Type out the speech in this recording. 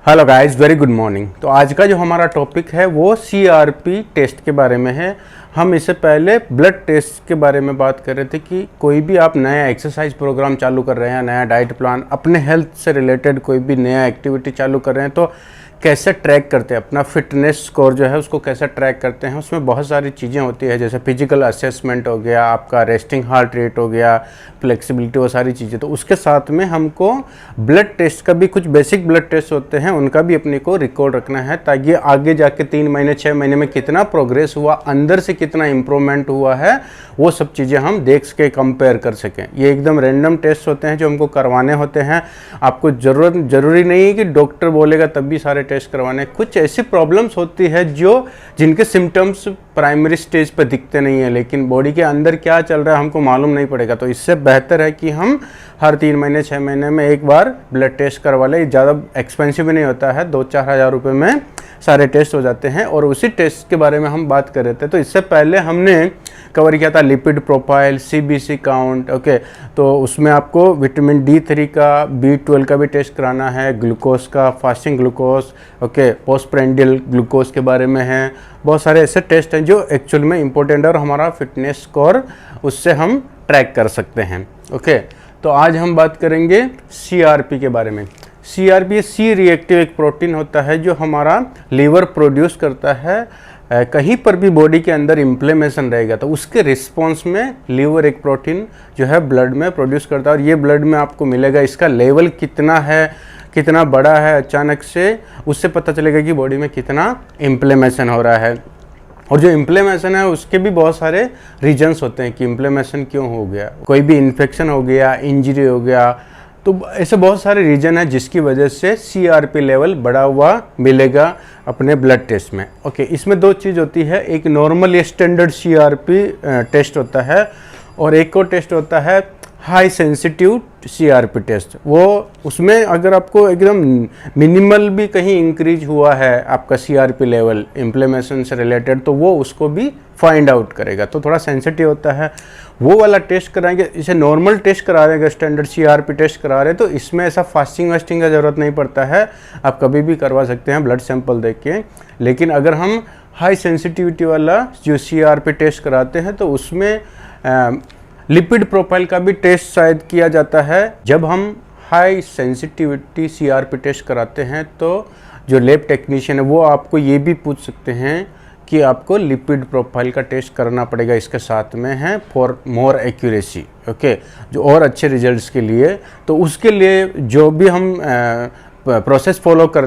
Hello guys, very good morning. तो आज का जो हमारा टॉपिक है वो सीआरपी टेस्ट के बारे में है। हम इससे पहले ब्लड टेस्ट के बारे में बात कर रहे थे कि कोई भी आप नया एक्सरसाइज प्रोग्राम चालू कर रहे हैं, नया डाइट प्लान, अपने हेल्थ से रिलेटेड कोई भी नया एक्टिविटी चालू कर रहे हैं तो कैसे ट्रैक करते हैं अपना फिटनेस स्कोर जो है उसको कैसे ट्रैक करते हैं। उसमें बहुत सारी चीज़ें होती है, जैसे फिजिकल असेसमेंट हो गया, आपका रेस्टिंग हार्ट रेट हो गया, फ्लेक्सिबिलिटी, वो सारी चीज़ें। तो उसके साथ में हमको ब्लड टेस्ट का भी कुछ बेसिक ब्लड टेस्ट होते हैं, उनका भी अपने को रिकॉर्ड रखना है ताकि आगे जाके 3 महीने 6 महीने में कितना प्रोग्रेस हुआ, अंदर से कितना इम्प्रूवमेंट हुआ है, वो सब चीज़ें हम देख के कंपेयर कर सकें। ये एकदम रैंडम टेस्ट होते हैं जो हमको करवाने होते हैं। आपको ज़रूरी नहीं है कि डॉक्टर बोलेगा तब भी सारे टेस्ट करवाने। कुछ ऐसी प्रॉब्लम्स होती है जिनके सिम्टम्स प्राइमरी स्टेज पर दिखते नहीं है, लेकिन बॉडी के अंदर क्या चल रहा है हमको मालूम नहीं पड़ेगा। तो इससे बेहतर है कि हम हर 3 महीने 6 महीने में एक बार ब्लड टेस्ट करवा लें। ज़्यादा एक्सपेंसिव भी नहीं होता है, 2-4 हज़ार रुपये में सारे टेस्ट हो जाते हैं। और उसी टेस्ट के बारे में हम बात कर रहे थे। तो इससे पहले हमने कवर किया था lipid profile, CBC count, okay. तो उसमें आपको विटामिन D3 का, B12 का भी टेस्ट कराना है, ग्लूकोज का, फास्टिंग ग्लूकोज, ओके, पोस्टप्रेंडियल ग्लूकोज के बारे में है। बहुत सारे ऐसे टेस्ट हैं जो एक्चुअल में इंपॉर्टेंट है और हमारा फिटनेस स्कोर उससे हम ट्रैक कर सकते हैं, ओके। तो आज हम बात करेंगे सीआरपी के बारे में। सीआरपी सी रिएक्टिव एक प्रोटीन होता है जो हमारा लीवर प्रोड्यूस करता है। कहीं पर भी बॉडी के अंदर इन्फ्लेमेशन रहेगा तो उसके रिस्पॉन्स में लीवर एक प्रोटीन जो है ब्लड में प्रोड्यूस करता है, और ये ब्लड में आपको मिलेगा। इसका लेवल कितना है, कितना बड़ा है, अचानक से उससे पता चलेगा कि बॉडी में कितना इन्फ्लेमेशन हो रहा है। और जो इन्फ्लेमेशन है उसके भी बहुत सारे रीजन्स होते हैं कि इन्फ्लेमेशन क्यों हो गया। कोई भी इन्फेक्शन हो गया, इंजरी हो गया, तो ऐसे बहुत सारे रीजन है जिसकी वजह से सीआरपी लेवल बढ़ा हुआ मिलेगा अपने ब्लड टेस्ट में, ओके। इसमें 2 चीज़ होती है, एक नॉर्मल या स्टैंडर्ड सीआरपी टेस्ट होता है और एक और टेस्ट होता है हाई सेंसिटिव सीआरपी टेस्ट। वो उसमें अगर आपको एकदम मिनिमल भी कहीं इंक्रीज हुआ है आपका सीआरपी लेवल इन्फ्लेमेशन से रिलेटेड तो वो उसको भी फाइंड आउट करेगा। तो थोड़ा सेंसिटिव होता है, वो वाला टेस्ट कराएंगे। इसे नॉर्मल टेस्ट करा रहे हैं, स्टैंडर्ड सीआरपी टेस्ट करा रहे हैं, तो इसमें ऐसा फास्टिंग वास्टिंग का ज़रूरत नहीं पड़ता है, आप कभी भी करवा सकते हैं ब्लड सैंपल देख के। लेकिन अगर हम हाई सेंसिटिविटी वाला जो सीआरपी टेस्ट कराते हैं तो उसमें लिपिड प्रोफाइल का भी टेस्ट शायद किया जाता है। जब हम हाई सेंसिटिविटी सीआरपी टेस्ट कराते हैं तो जो लैब टेक्नीशियन है वो आपको ये भी पूछ सकते हैं कि आपको लिपिड प्रोफाइल का टेस्ट करना पड़ेगा इसके साथ में है फॉर मोर एक्यूरेसी, ओके, जो और अच्छे रिजल्ट्स के लिए। तो उसके लिए जो भी हम प्रोसेस फॉलो करते